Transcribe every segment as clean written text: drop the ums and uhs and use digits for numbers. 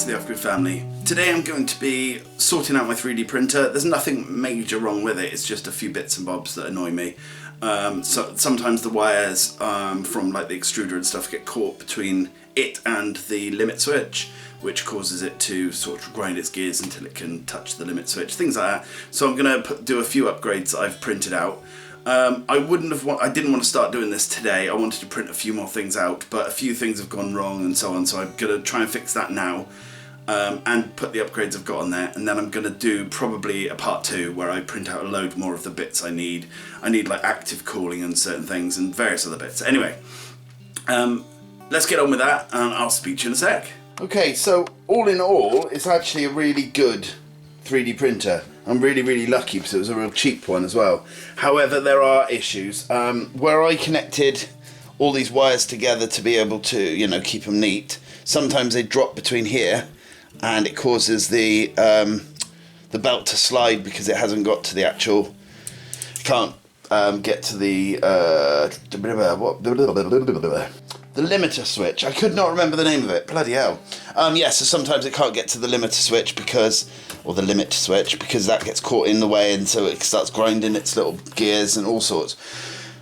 the Upgrade family. Today I'm going to be sorting out my 3D printer. There's nothing major wrong with it, it's just a few bits and bobs that annoy me. So sometimes the wires from like the extruder and stuff get caught between it and the limit switch, which causes it to sort of grind its gears until it can touch the limit switch, things like that. So I'm going to do a few upgrades that I've printed out. I didn't want to start doing this today. I wanted to print a few more things out, but a few things have gone wrong and so on, so I'm going to try and fix that now and put the upgrades I've got on there, and then I'm going to do probably a part 2 where I print out a load more of the bits I need. I need like active cooling and certain things and various other bits. Anyway, let's get on with that and I'll speak to you in a sec. Okay, so all in all, it's actually a really good 3D printer. I'm really lucky because it was a real cheap one as well. However, there are issues. Where I connected all these wires together to be able to, you know, keep them neat, sometimes they drop between here and it causes the belt to slide because it hasn't got to the actual, it can't get to the limiter switch. I could not remember the name of it. Bloody hell. Yeah, so sometimes it can't get to the limiter switch because, or the limit switch, because that gets caught in the way and so it starts grinding its little gears and all sorts.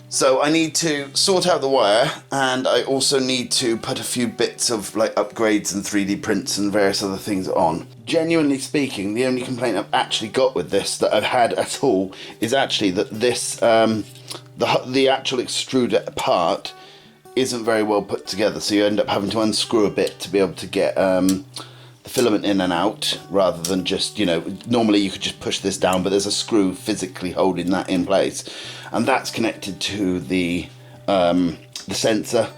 So I need to sort out the wire, and I also need to put a few bits of like upgrades and 3D prints and various other things on. Genuinely speaking, the only complaint I've actually got with this that I've had at all is actually that this, the actual extruder part isn't very well put together, so you end up having to unscrew a bit to be able to get the filament in and out, rather than just, you know, normally you could just push this down, but there's a screw physically holding that in place, and that's connected to the sensor.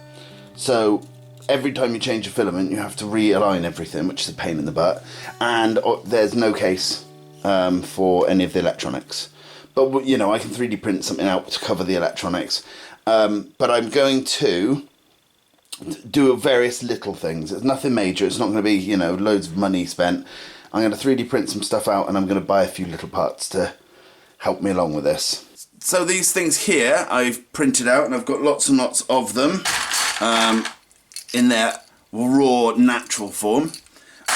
So every time you change a filament you have to realign everything, which is a pain in the butt, and there's no case for any of the electronics. But you know, I can 3D print something out to cover the electronics. But I'm going to do various little things. It's nothing major. It's not going to be, you know, loads of money spent. I'm going to 3D print some stuff out and I'm going to buy a few little parts to help me along with this. So these things here I've printed out, and I've got lots and lots of them in their raw natural form.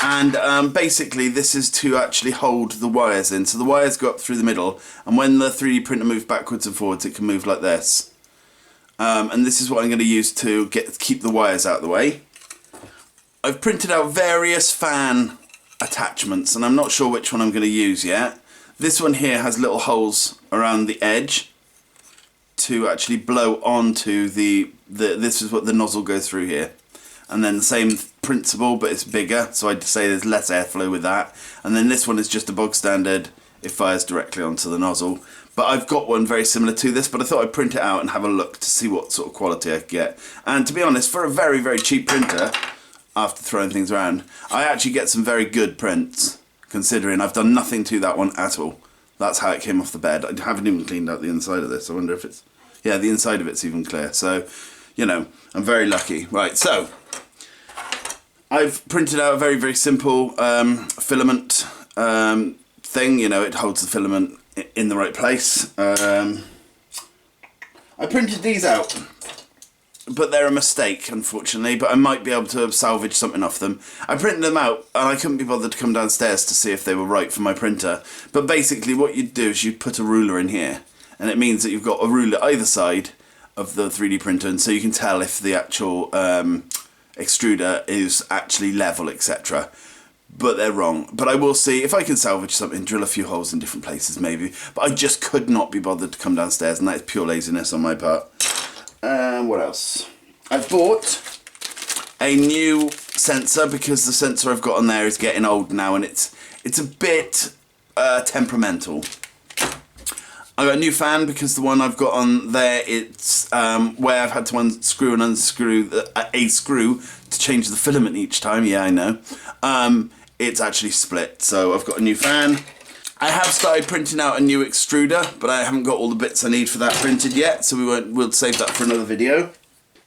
And basically this is to actually hold the wires in. So the wires go up through the middle, and when the 3D printer moves backwards and forwards it can move like this. And this is what I'm going to use to keep the wires out of the way. I've printed out various fan attachments, and I'm not sure which one I'm going to use yet. This one here has little holes around the edge to actually blow onto this is what the nozzle goes through here. And then the same principle, but it's bigger, so I'd say there's less airflow with that. And then this one is just a bog standard, it fires directly onto the nozzle. But I've got one very similar to this, but I thought I'd print it out and have a look to see what sort of quality I could get. And to be honest, for a very cheap printer, after throwing things around, I actually get some very good prints, considering I've done nothing to that one at all. That's how it came off the bed. I haven't even cleaned out the inside of this. I wonder if it's, yeah, the inside of it's even clear. So, you know, I'm very lucky. Right, so I've printed out a very simple filament thing. You know, it holds the filament in the right place. I printed these out, but they're a mistake, unfortunately, but I might be able to salvage something off them. I printed them out and I couldn't be bothered to come downstairs to see if they were right for my printer. But basically what you'd do is you'd put a ruler in here, and it means that you've got a ruler either side of the 3D printer, and so you can tell if the actual extruder is actually level, etc. But they're wrong. But I will see if I can salvage something, drill a few holes in different places maybe. But I just could not be bothered to come downstairs, and that is pure laziness on my part. What else? I've bought a new sensor because the sensor I've got on there is getting old now, and it's a bit temperamental. I got a new fan because the one I've got on there, it's where I've had to unscrew and unscrew a screw to change the filament each time. Yeah, I know. It's actually split, so I've got a new fan. I have started printing out a new extruder, but I haven't got all the bits I need for that printed yet, so we'll save that for another video.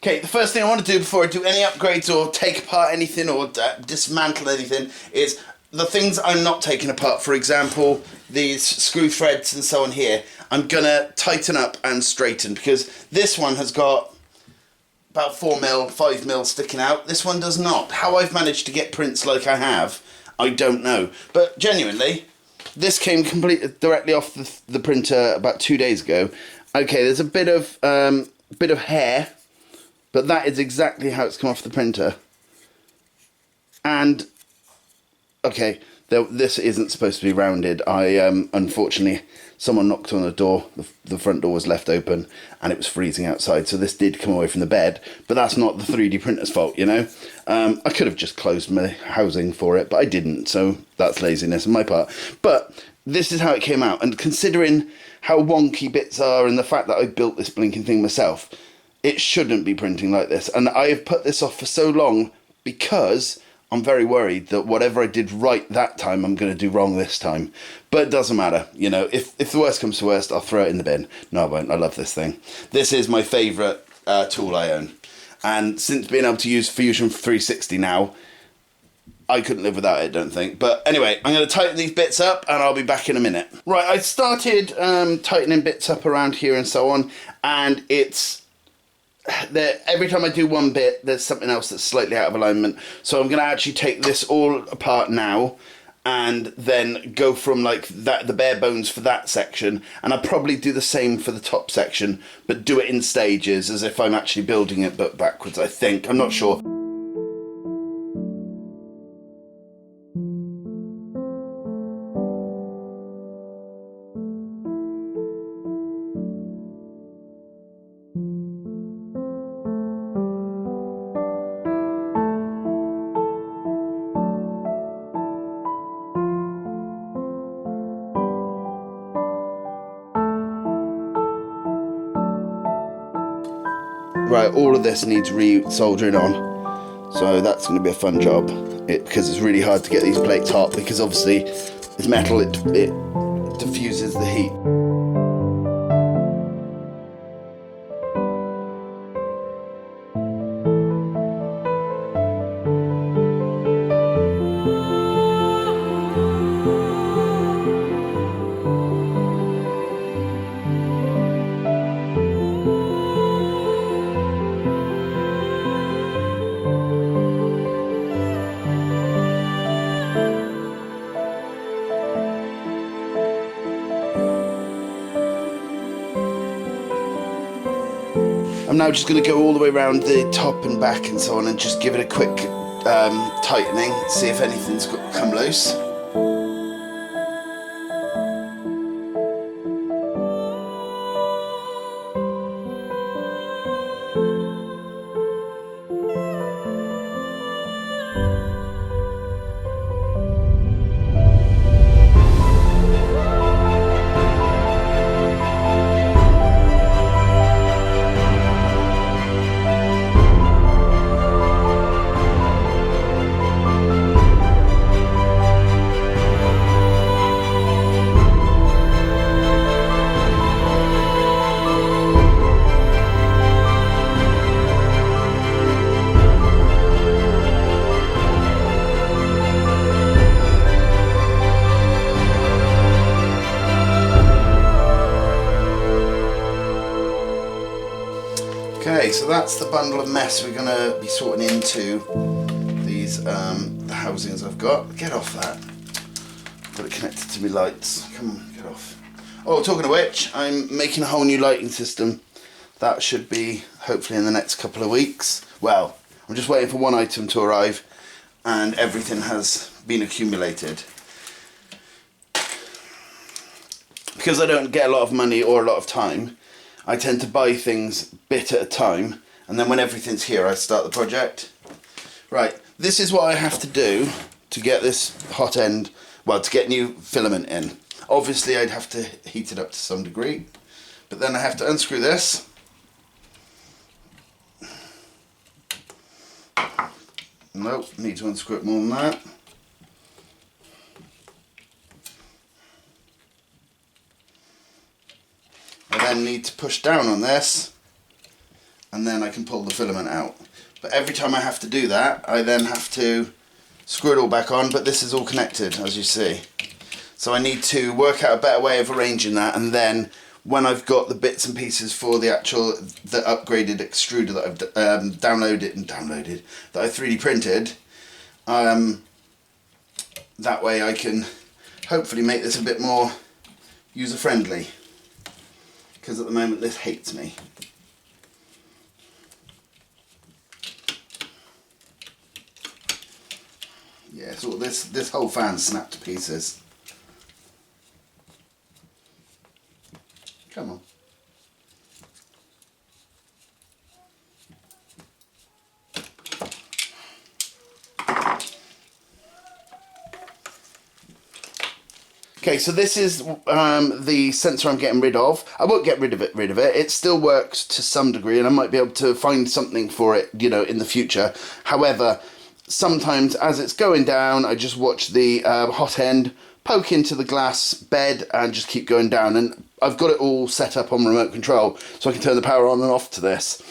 Okay, the first thing I want to do before I do any upgrades or take apart anything or dismantle anything is the things I'm not taking apart. For example, these screw threads and so on here, I'm gonna tighten up and straighten, because this one has got about 4mm, 5mm sticking out. This one does not. How I've managed to get prints like I have, I don't know. But genuinely, this came completely directly off the printer about 2 days ago. Okay, there's a bit of hair, but that is exactly how it's come off the printer. And okay, this isn't supposed to be rounded. Unfortunately, someone knocked on the door. The front door was left open, and it was freezing outside. So this did come away from the bed, but that's not the 3D printer's fault, you know. I could have just closed my housing for it, but I didn't. So that's laziness on my part. But this is how it came out, and considering how wonky bits are, and the fact that I built this blinking thing myself, it shouldn't be printing like this. And I have put this off for so long because I'm very worried that whatever I did right that time, I'm going to do wrong this time. But it doesn't matter, you know. If the worst comes to worst, I'll throw it in the bin. No, I won't. I love this thing. This is my favourite tool I own. And since being able to use Fusion 360 now, I couldn't live without it, I don't think. But anyway, I'm going to tighten these bits up and I'll be back in a minute. Right, I started tightening bits up around here and so on. And it's... every time I do one bit, there's something else that's slightly out of alignment. So I'm going to actually take this all apart now and then go from like that, the bare bones for that section, and I'll probably do the same for the top section, but do it in stages as if I'm actually building it, but backwards, I think. I'm not sure. Right, all of this needs re-soldering on, so that's going to be a fun job, because it's really hard to get these plates hot, because obviously it's metal, it diffuses the heat. I'm now just going to go all the way around the top and back and so on and just give it a quick tightening, see if anything's come loose. Okay, so that's the bundle of mess we're going to be sorting into these the housings I've got. Get off that. Got it connected to my lights. Come on, get off. Oh, talking of which, I'm making a whole new lighting system. That should be hopefully in the next couple of weeks. Well, I'm just waiting for one item to arrive and everything has been accumulated. Because I don't get a lot of money or a lot of time, I tend to buy things bit at a time, and then when everything's here I start the project. Right, this is what I have to do to get this hot end, well, to get new filament in. Obviously I'd have to heat it up to some degree, but then I have to unscrew this. Nope, need to unscrew it more than that. I then need to push down on this, and then I can pull the filament out. But every time I have to do that, I then have to screw it all back on, but this is all connected, as you see. So I need to work out a better way of arranging that, and then when I've got the bits and pieces for the upgraded extruder that I've downloaded, that I 3D printed, that way I can hopefully make this a bit more user friendly, because at the moment this hates me. Yeah, so this whole fan snapped to pieces. Come on. Okay, so this is the sensor I'm getting rid of. I won't get rid of it. It still works to some degree, and I might be able to find something for it, you know, in the future. However, sometimes as it's going down, I just watch the hot end poke into the glass bed and just keep going down. And I've got it all set up on remote control, so I can turn the power on and off to this.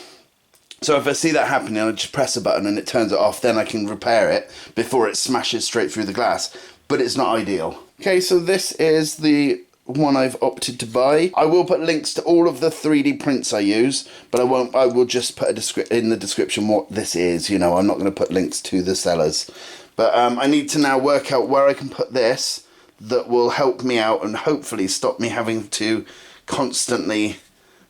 So if I see that happening, I just press a button and it turns it off, then I can repair it before it smashes straight through the glass. But it's not ideal. Okay, so this is the one I've opted to buy. I will put links to all of the 3D prints I use, but I will just put in the description what this is. You know, I'm not going to put links to the sellers. But I need to now work out where I can put this that will help me out and hopefully stop me having to constantly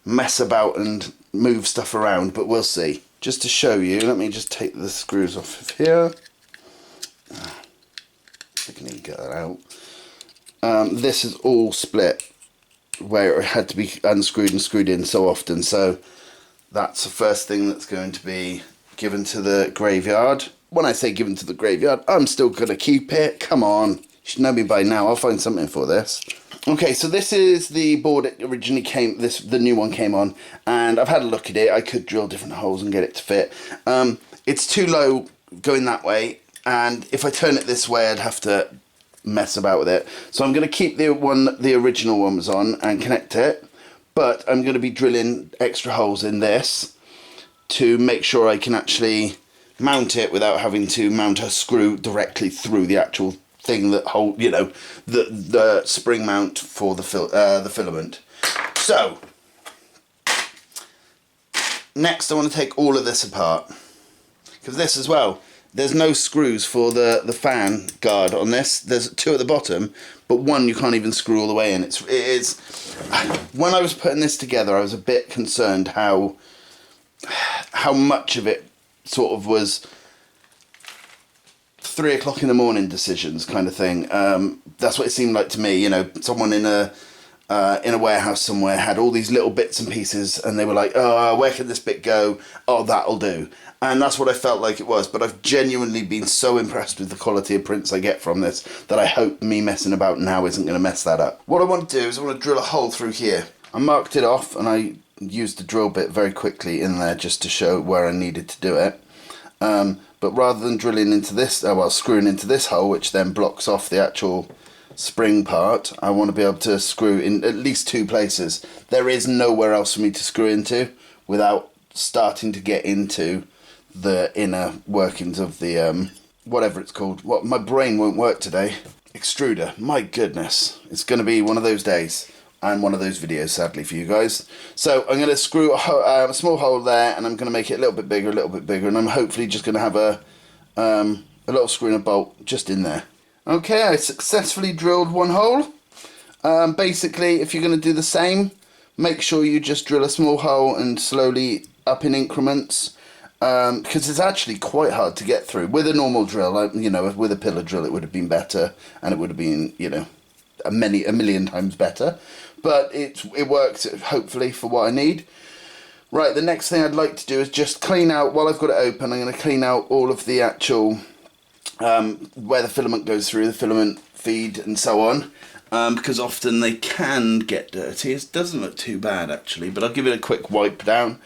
mess about and move stuff around, but we'll see. Just to show you, let me just take the screws off of here. I can even get that out. This is all split where it had to be unscrewed and screwed in so often, so that's the first thing that's going to be given to the graveyard. When I say given to the graveyard, I'm still going to keep it. Come on, you should know me by now. I'll find something for this. Okay, so this is the board it originally came, the new one came on, and I've had a look at it. I could drill different holes and get it to fit. It's too low going that way, and if I turn it this way I'd have to mess about with it. So I'm going to keep the one that the original one was on and connect it, but I'm going to be drilling extra holes in this to make sure I can actually mount it without having to mount a screw directly through the actual thing that hold, you know, the spring mount for the filament. So next I want to take all of this apart, because this as well, there's no screws for the fan guard on this. There's two at the bottom, but one you can't even screw all the way in. It is. When I was putting this together, I was a bit concerned how much of it sort of was 3 o'clock in the morning decisions kind of thing. That's what it seemed like to me. You know, someone in a warehouse somewhere had all these little bits and pieces, and they were like, oh, where can this bit go? Oh, that'll do. And that's what I felt like it was. But I've genuinely been so impressed with the quality of prints I get from this that I hope me messing about now isn't going to mess that up. What I want to do is I want to drill a hole through here. I marked it off and I used the drill bit very quickly in there just to show where I needed to do it. But rather than drilling into this, screwing into this hole, which then blocks off the actual spring part, I want to be able to screw in at least 2 places. There is nowhere else for me to screw into without starting to get into the inner workings of the whatever it's called. What, my brain won't work today. Extruder. My goodness, it's going to be one of those days and one of those videos, sadly for you guys. So I'm going to screw a small hole there, and I'm going to make it a little bit bigger, and I'm hopefully just going to have a little screw and a bolt just in there. Okay, I successfully drilled one hole. Basically, if you're going to do the same, make sure you just drill a small hole and slowly up in increments, because it's actually quite hard to get through. With a normal drill, you know, with a pillar drill it would have been better, and it would have been, you know, a million times better. But it works, hopefully, for what I need. Right, the next thing I'd like to do is just clean out, while I've got it open, I'm going to clean out all of the actual where the filament goes through, the filament feed and so on, because often they can get dirty. It doesn't look too bad actually, but I'll give it a quick wipe down,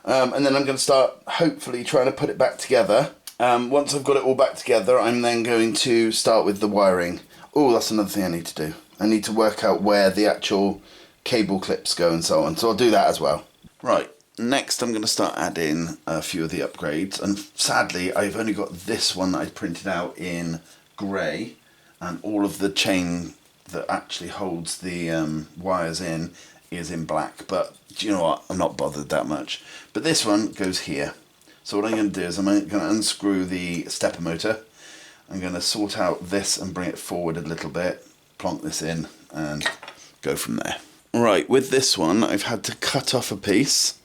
and then I'm going to start hopefully trying to put it back together. Once I've got it all back together, I'm then going to start with the wiring. Oh, that's another thing I need to do. I need to work out where the actual cable clips go and so on, so I'll do that as well. Right. Next I'm going to start adding a few of the upgrades, and sadly I've only got this one that I printed out in grey, and all of the chain that actually holds the wires in is in black, but do you know what? I'm not bothered that much. But this one goes here. So what I'm going to do is I'm going to unscrew the stepper motor. I'm going to sort out this and bring it forward a little bit, plonk this in and go from there. Right, with this one I've had to cut off a piece.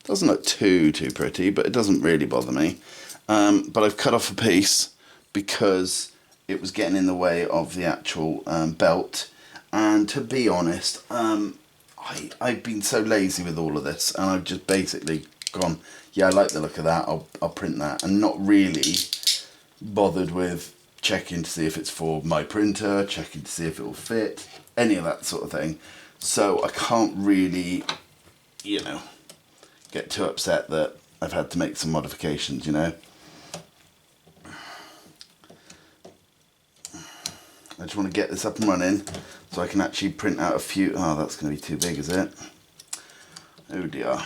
Doesn't look too pretty, but it doesn't really bother me. But I've cut off a piece because it was getting in the way of the actual belt. And to be honest, I've been so lazy with all of this, and I've just basically gone, yeah, I like the look of that, I'll print that, and not really bothered with checking to see if it's for my printer, checking to see if it will fit, any of that sort of thing. So I can't really, you know, get too upset that I've had to make some modifications, you know. I just want to get this up and running so I can actually print out a few. Oh, that's going to be too big, is it? Oh dear,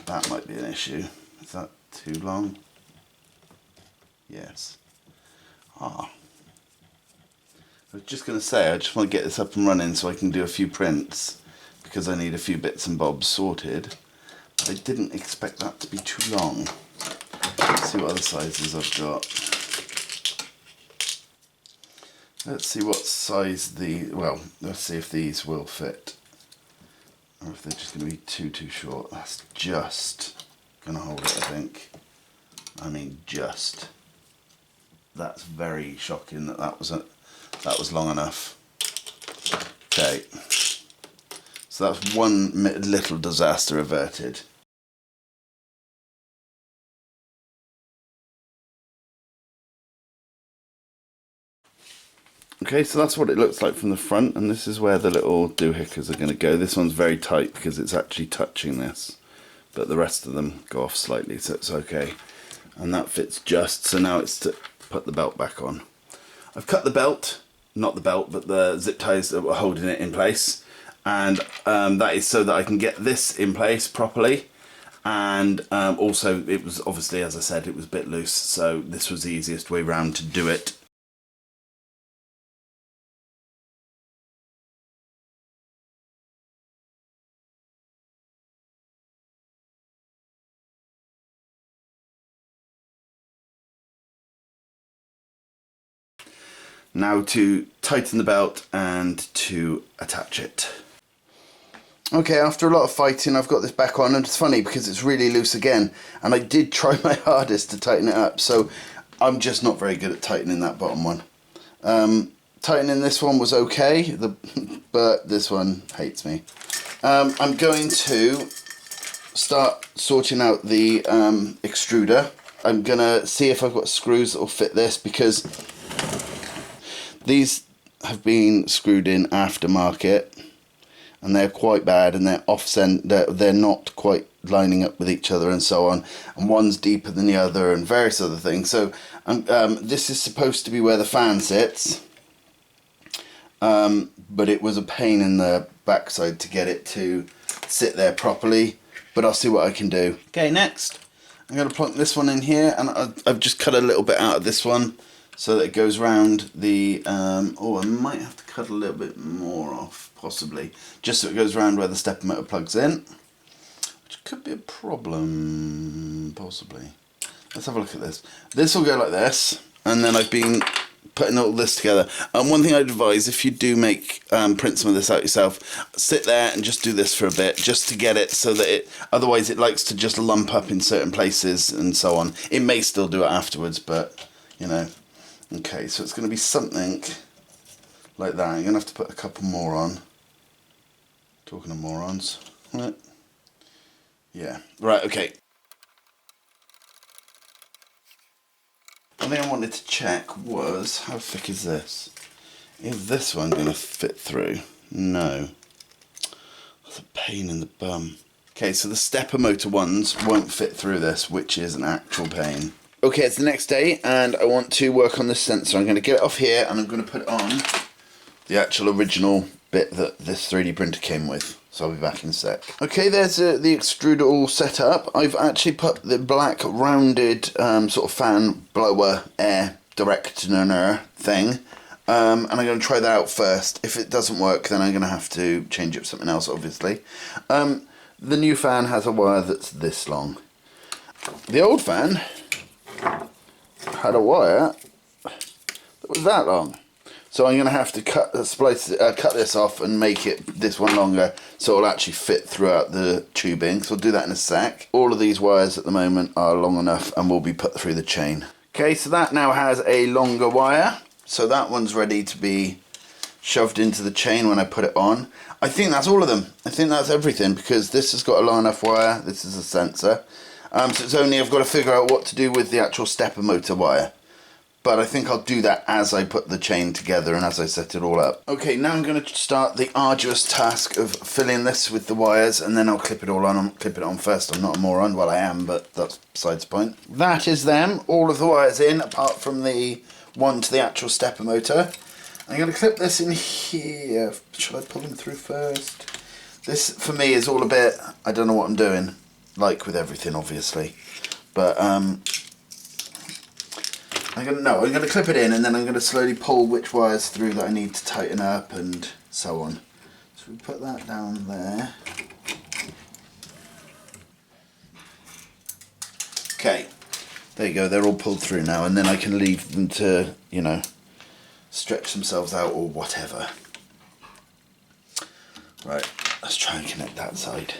that might be an issue. Is that too long? Yes. I was just going to say, I just want to get this up and running so I can do a few prints because I need a few bits and bobs sorted. But I didn't expect that to be too long. Let's see what other sizes I've got. Let's see what size let's see if these will fit. Or if they're just going to be too short. That's just going to hold it, I think. I mean, just. That's very shocking that was long enough. Okay. So that's one little disaster averted. Okay, so that's what it looks like from the front, and this is where the little doohickers are going to go. This one's very tight because it's actually touching this, but the rest of them go off slightly, so it's okay. And that fits just, so now it's to put the belt back on. I've cut the belt, not the belt, but the zip ties that were holding it in place, and that is so that I can get this in place properly. And also, it was obviously, as I said, it was a bit loose, so this was the easiest way round to do it. Now to tighten the belt and to attach it. Okay, after a lot of fighting I've got this back on, and it's funny because it's really loose again, and I did try my hardest to tighten it up, so I'm just not very good at tightening that bottom one. Tightening this one was okay, but this one hates me. I'm going to start sorting out the extruder. I'm going to see if I've got screws that will fit this, because these have been screwed in aftermarket and they're quite bad, and they're they're not quite lining up with each other and so on, and one's deeper than the other and various other things. So this is supposed to be where the fan sits, but it was a pain in the backside to get it to sit there properly, but I'll see what I can do. Okay, next I'm going to plonk this one in here, and I've just cut a little bit out of this one so that it goes round the, I might have to cut a little bit more off, possibly, just so it goes round where the stepper motor plugs in, which could be a problem, possibly. Let's have a look at this. This will go like this, and then I've been putting all this together. One thing I'd advise, if you do print some of this out yourself, sit there and just do this for a bit, just to get it so that otherwise it likes to just lump up in certain places and so on. It may still do it afterwards, but, you know. Okay, so it's going to be something like that. I'm going to have to put a couple more on. Talking of morons. Right. Yeah. Right, okay. One thing I wanted to check was, how thick is this? Is this one going to fit through? No. That's a pain in the bum. Okay, so the stepper motor ones won't fit through this, which is an actual pain. Okay, it's the next day, and I want to work on this sensor. I'm going to get it off here, and I'm going to put it on the actual original bit that this 3D printer came with. So I'll be back in a sec. Okay, there's the extruder all set up. I've actually put the black rounded sort of fan blower air directioner thing and I'm going to try that out first. If it doesn't work, then I'm going to have to change it for something else, obviously. The new fan has a wire that's this long. The old fan had a wire that was that long. So I'm going to have to cut this off and make it this one longer so it'll actually fit throughout the tubing. So I'll do that in a sec. All of these wires at the moment are long enough and will be put through the chain. Okay, so that now has a longer wire. So that one's ready to be shoved into the chain when I put it on. I think that's all of them. I think that's everything, because this has got a long enough wire. This is a sensor. So it's only I've got to figure out what to do with the actual stepper motor wire. But I think I'll do that as I put the chain together and as I set it all up. Okay, now I'm going to start the arduous task of filling this with the wires, and then I'll clip it all on. I'll clip it on first. I'm not a moron. Well, I am, but that's besides the point. That is them. All of the wires in, apart from the one to the actual stepper motor. I'm going to clip this in here. Shall I pull them through first? This, for me, is all a bit, I don't know what I'm doing. Like with everything, obviously. But, I'm going to clip it in, and then I'm going to slowly pull which wires through that I need to tighten up and so on. So we put that down there. Okay, there you go, they're all pulled through now, and then I can leave them to, you know, stretch themselves out or whatever. Right, let's try and connect that side.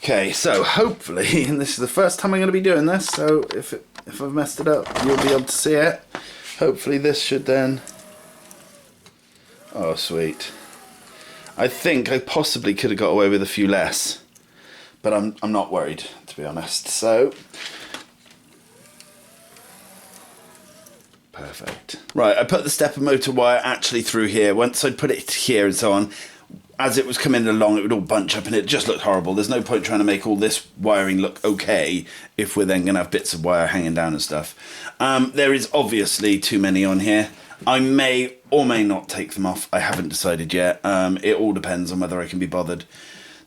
Okay, so hopefully, and this is the first time I'm going to be doing this, so if I've messed it up, you'll be able to see it. Hopefully this should then... Oh, sweet. I think I possibly could have got away with a few less, but I'm not worried, to be honest. So, perfect. Right, I put the stepper motor wire actually through here. Once I put it here and so on, as it was coming along, it would all bunch up and it just looked horrible. There's no point trying to make all this wiring look okay if we're then going to have bits of wire hanging down and stuff. There is obviously too many on here. I may or may not take them off. I haven't decided yet. It all depends on whether I can be bothered.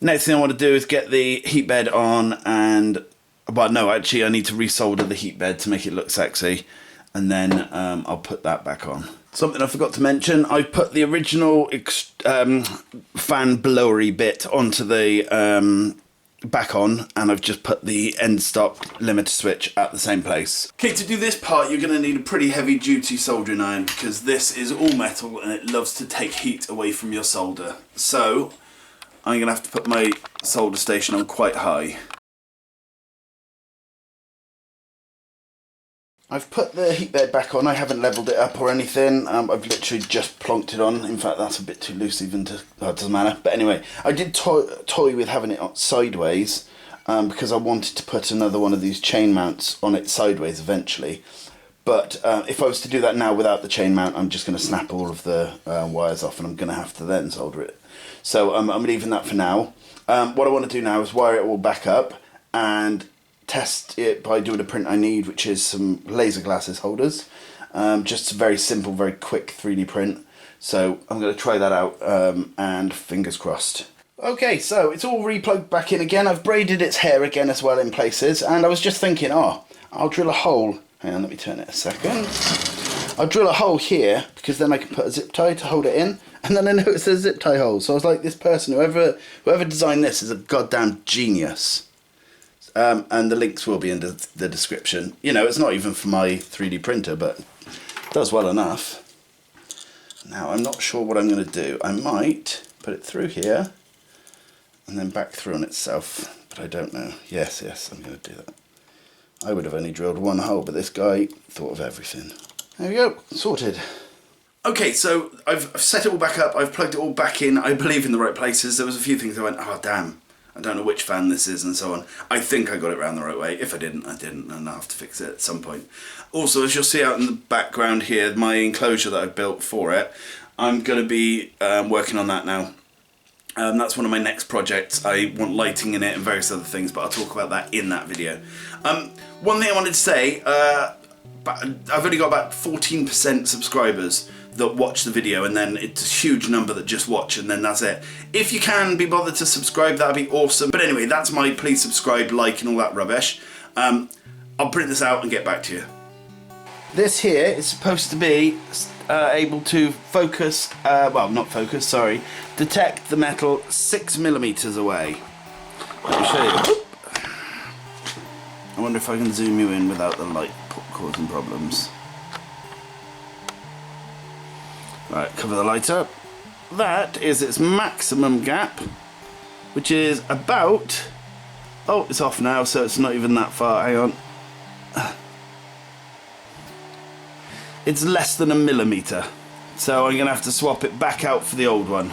Next thing I want to do is get the heat bed on, and... Well, no, actually I need to resolder the heat bed to make it look sexy. And then I'll put that back on. Something I forgot to mention, I put the original fan blowery bit onto the back on, and I've just put the end stop limiter switch at the same place. Okay, to do this part you're going to need a pretty heavy duty soldering iron, because this is all metal and it loves to take heat away from your solder. So I'm going to have to put my solder station on quite high. I've put the heat bed back on. I haven't levelled it up or anything. I've literally just plonked it on. In fact, that's a bit too loose even to... Oh, it doesn't matter. But anyway, I did toy with having it sideways because I wanted to put another one of these chain mounts on it sideways eventually. But if I was to do that now without the chain mount, I'm just going to snap all of the wires off, and I'm going to have to then solder it. So I'm leaving that for now. What I want to do now is wire it all back up and test it by doing a print I need, which is some laser glasses holders. Just a very simple, very quick 3D print. So I'm going to try that out, and fingers crossed. Okay, so it's all replugged back in again. I've braided its hair again as well in places, and I was just thinking, oh, I'll drill a hole. Hang on, let me turn it a second. I'll drill a hole here, because then I can put a zip tie to hold it in, and then I noticed there's a zip tie hole. So I was like, this person, whoever designed this is a goddamn genius. And the links will be in the description. You know, it's not even for my 3D printer, but it does well enough. Now, I'm not sure what I'm going to do. I might put it through here and then back through on itself, but I don't know. Yes, I'm going to do that. I would have only drilled one hole, but this guy thought of everything. There we go, sorted. Okay, so I've set it all back up. I've plugged it all back in. I believe in the right places. There was a few things I went, oh damn, I don't know which fan this is and so on. I think I got it round the right way. If I didn't, I didn't, and I'll have to fix it at some point. Also, as you'll see out in the background here, my enclosure that I've built for it, I'm going to be working on that now. That's one of my next projects. I want lighting in it and various other things, but I'll talk about that in that video. One thing I wanted to say, I've only got about 14% subscribers, that watch the video, and then it's a huge number that just watch, and then that's it. If you can be bothered to subscribe, that'd be awesome. But anyway, that's my please subscribe, like, and all that rubbish. I'll print this out and get back to you. This here is supposed to be able to focus, well, not focus, sorry, detect the metal 6mm away. Let me show you. I wonder if I can zoom you in without the light causing problems. Right, cover the light up. That is its maximum gap, which is about... Oh, it's off now, so it's not even that far. Hang on. It's less than 1mm. So I'm going to have to swap it back out for the old one.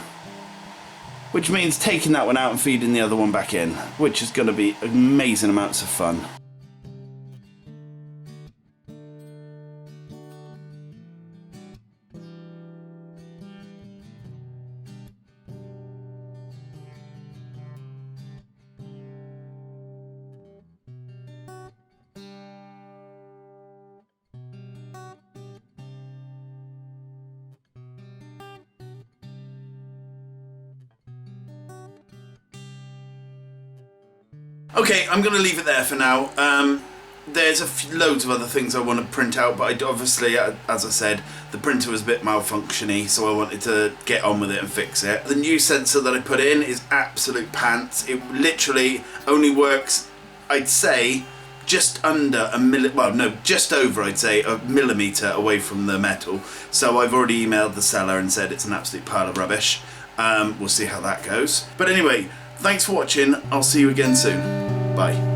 Which means taking that one out and feeding the other one back in, which is going to be amazing amounts of fun. Okay, I'm going to leave it there for now. There's loads of other things I want to print out, but obviously, as I said, the printer was a bit malfunctiony, so I wanted to get on with it and fix it. The new sensor that I put in is absolute pants. It literally only works, I'd say, just under just over, I'd say, 1mm away from the metal. So I've already emailed the seller and said it's an absolute pile of rubbish. We'll see how that goes. But anyway, thanks for watching. I'll see you again soon. Bye.